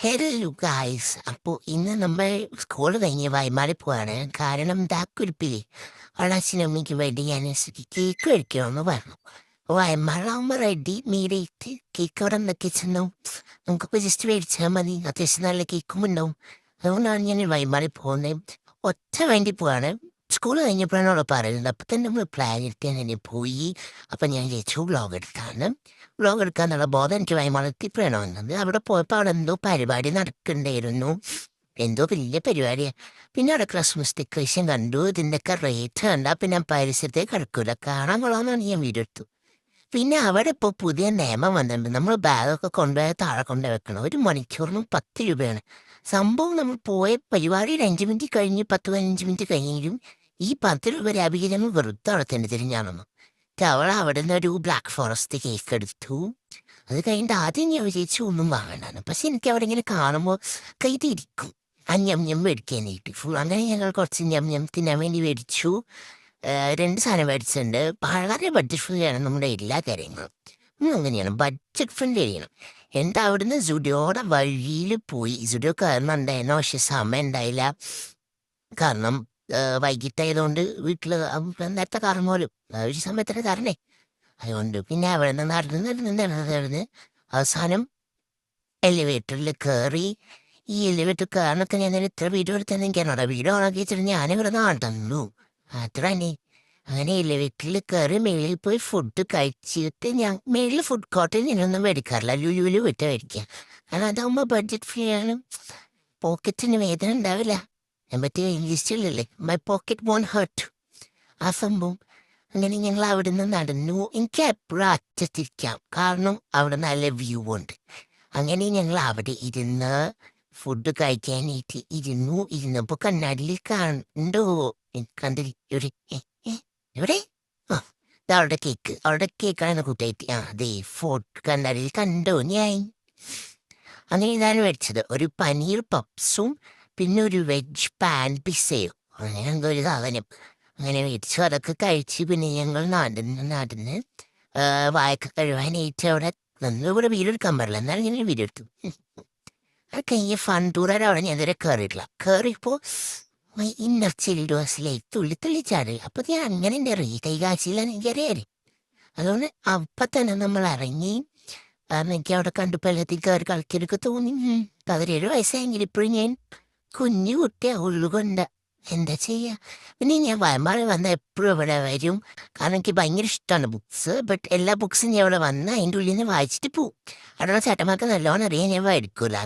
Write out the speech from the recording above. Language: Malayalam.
Hello guys. അപ്പോൾ ഇന്ന് നമ്മൾ സ്കൂൾ കഴിഞ്ഞ് വൈമാറി പോവാണ്. കാരണം കുരിപ്പില്ലേ അവളെ അച്ഛനമ്മയ്ക്ക് വേണ്ടി ഞാൻ കേക്ക് കഴിക്കണമെന്ന് പറഞ്ഞു. വൈമാറാകുമ്പോൾ റെഡി മീഡിയിട്ട് കേക്ക് അവിടെ എന്തൊക്കെ ചെന്നു നമുക്കിപ്പോൾ ജസ്റ്റ് മേടിച്ചാൽ മതി. അത്യാവശ്യം നല്ല കേക്കും ഉണ്ടാവും. അതുകൊണ്ടാണ് ഞാൻ വൈമാറി പോകുന്നത്. ഒറ്റ വേണ്ടി പോവാണ്. സ്കൂൾ കഴിഞ്ഞപ്പോഴാണ് അവളെ പറയുന്നത്. അപ്പം തന്നെ നമ്മൾ പ്ലാൻ എടുക്കാൻ തന്നെ പോയി. അപ്പം ഞാൻ ചോദിച്ചു വ്ളോഗ് എടുക്കാന്നുള്ള ബോധം എനിക്ക് വൈമാറത്തിപ്പോഴാണ് വന്നത്. അവിടെ പോയപ്പോൾ അവിടെ എന്തോ പരിപാടി നടക്കണ്ടായിരുന്നു. എന്തോ വലിയ പരിപാടിയാണ്. പിന്നെ അവിടെ ക്രിസ്മസ് ഡെക്കറേഷൻ കണ്ടു. ഇതിൻ്റെയൊക്കെ റേറ്റ് കണ്ടാൽ പിന്നെ പരിസരത്തേക്ക് കിടക്കൂല. കാണാൻ കൊള്ളാമെന്നാണ് ഞാൻ വീഡിയോ എടുത്തു. പിന്നെ അവിടെ ഇപ്പോൾ പുതിയ നിയമം വന്നിട്ടുണ്ട്. നമ്മൾ ബാഗൊക്കെ കൊണ്ടുപോയാൽ താഴെ കൊണ്ടുപോയി വെക്കണം. 1 മണിക്കൂറിനും 10 രൂപയാണ്. സംഭവം നമ്മൾ പോയ പരിപാടി ഒരു 5 മിനിറ്റ് കഴിഞ്ഞ് 10-15 മിനിറ്റ് കഴിഞ്ഞെങ്കിലും ഈ 10 രൂപ ലാഭിക്കാൻ വെറുതെ അവിടെ തന്നെ തിരിഞ്ഞാണെന്നു. അവൾ അവിടെ നിന്ന് ഒരു ബ്ലാക്ക് ഫോറസ്റ്റ് കേക്ക് എടുത്തു. അത് കഴിഞ്ഞിട്ട് ആദ്യം ഞാൻ വിചാരിച്ചു ഒന്നും വാങ്ങണ്ടാണ്. പക്ഷെ എനിക്ക് അവിടെ ഇങ്ങനെ കാണുമ്പോൾ കൈ തിരിക്കും ആ ഞം മേടിക്കാനായിട്ട്. അങ്ങനെ ഞങ്ങൾ കുറച്ച് ഞം തിന്നാൻ വേണ്ടി മേടിച്ചു. 2 സാധനം മേടിച്ചിട്ടുണ്ട്. വളരെ ബഡ്ജറ്റ് ഫ്രണ്ട്ലിയാണ് നമ്മുടെ എല്ലാ കാര്യങ്ങളും. അങ്ങനെയാണ് ബഡ്ജറ്റ് ഫ്രണ്ട്ലി ചെയ്യണം. എന്നിട്ട് അവിടുന്ന് സുഡിയോടെ വഴിയിൽ പോയി. സുഡിയോ കയറുന്നുണ്ടായിരുന്നു, പക്ഷെ സമയം ഉണ്ടായില്ല. കാരണം വൈകിട്ടായതുകൊണ്ട് വീട്ടിൽ നേരത്തെ കറങ്ങുമല്ലോ, ഒരു സമയത്തിന് തരണേ. അതുകൊണ്ട് പിന്നെ അവിടെ നിന്ന് നടന്ന് അവസാനം എലിവേറ്ററിൽ കയറി. ഈ എലിവേറ്റർ കയറണൊക്കെ ഞാൻ ഇത്ര വീഡിയോ എടുത്തെന്ന് എനിക്കറിയാം. വീഡിയോ ഓണാക്കി വെച്ചിട്ട് ഞാനിവിടെ നടന്നു അത്ര തന്നെ. അങ്ങനെ എലിവേറ്ററിൽ കയറി മേളിൽ പോയി ഫുഡ് കഴിച്ചിട്ട് ഞാൻ മേളിൽ ഫുഡ് കോർട്ടിൽ നിന്നൊന്നും മേടിക്കാറില്ല. ലുലുവിൽ വിട്ട് മേടിക്കുക. കാരണം അതാകുമ്പോൾ ബഡ്ജറ്റ് ഫ്രീ ആണ്. പോക്കറ്റിന് വേദന ഉണ്ടാവില്ല. മറ്റേ ഇംഗ്ലീഷിലല്ലേ മൈ പോക്കറ്റ് വോണ്ട് ഹേർട്ട്, ആ സംഭവം. അങ്ങനെ ഞങ്ങൾ അവിടെ നിന്ന് നടന്നു. എനിക്ക് എപ്പോഴും അറ്റത്തിരിക്കാം, കാരണം അവിടെ നല്ല വ്യൂ ഉണ്ട്. അങ്ങനെ ഞങ്ങൾ അവിടെ ഇരുന്ന് ഫുഡ് കഴിക്കാനായിട്ട് ഇരുന്നപ്പോൾ കണ്ണാടിയിൽ കണ്ടോ കണ്ടിരി എവിടെ അവളുടെ കേക്കാണ് കൂട്ടായിട്ട്. അതെ, ഫോട്ടോ കണ്ണാടിയിൽ കണ്ടോ ഞാൻ. അങ്ങനെ ഇതാണ് മേടിച്ചത്. ഒരു പനീർ പപ്സും പിന്നെ ഒരു വെജ് പാൻ പിസയോ അങ്ങനെ എന്തോ ഒരു സാധനം അങ്ങനെ മേടിച്ചു. അതൊക്കെ കഴിച്ച് പിന്നെ ഞങ്ങൾ നടന്ന് വായൊക്കെ കഴുകാനായിട്ട് അവിടെ നിന്ന്. ഇവിടെ വീഡിയോ എടുക്കാൻ പാടില്ല, എന്നാലും ഞാൻ വീഡിയോ എടുത്തു. അത് കഴിഞ്ഞ് ഫൺ ടൂറായിട്ട് അവിടെ ഞാൻ ഇതുവരെ കയറിയിട്ടില്ല. കയറിയപ്പോൾ ഇന്നർ ചിൽഡോസിലേക്ക് തുള്ളിച്ചാട്. അപ്പോൾ ഞാൻ അങ്ങനെ എൻ്റെ കൈകാശിയിലാണ് എനിക്കറിയാറ്. അതുകൊണ്ട് അപ്പം തന്നെ നമ്മൾ ഇറങ്ങി. കാരണം എനിക്ക് അവിടെ കണ്ടപ്പോൾ എല്ലാത്തിൽ കയറി കളിക്കാനൊക്കെ തോന്നി. 17 വയസ്സായെങ്കിൽ ഇപ്പോഴും ഞാൻ കുഞ്ഞു കുട്ടിയാ ഉള്ളുകൊണ്ട്. എന്താ ചെയ്യുക. പിന്നെ ഞാൻ വയമാറി വന്ന എപ്പോഴും ഇവിടെ വരും. കാരണം എനിക്ക് ഭയങ്കര ഇഷ്ടമാണ് ബുക്സ്. ബട്ട് എല്ലാ ബുക്സും ഞാൻ ഇവിടെ വന്ന് അതിൻ്റെ ഉള്ളിൽ നിന്ന് വായിച്ചിട്ട് പോവും. അവിടെ ചേട്ടന്മാർക്ക് നല്ലോണം അറിയാൻ ഞാൻ വായിക്കൂല.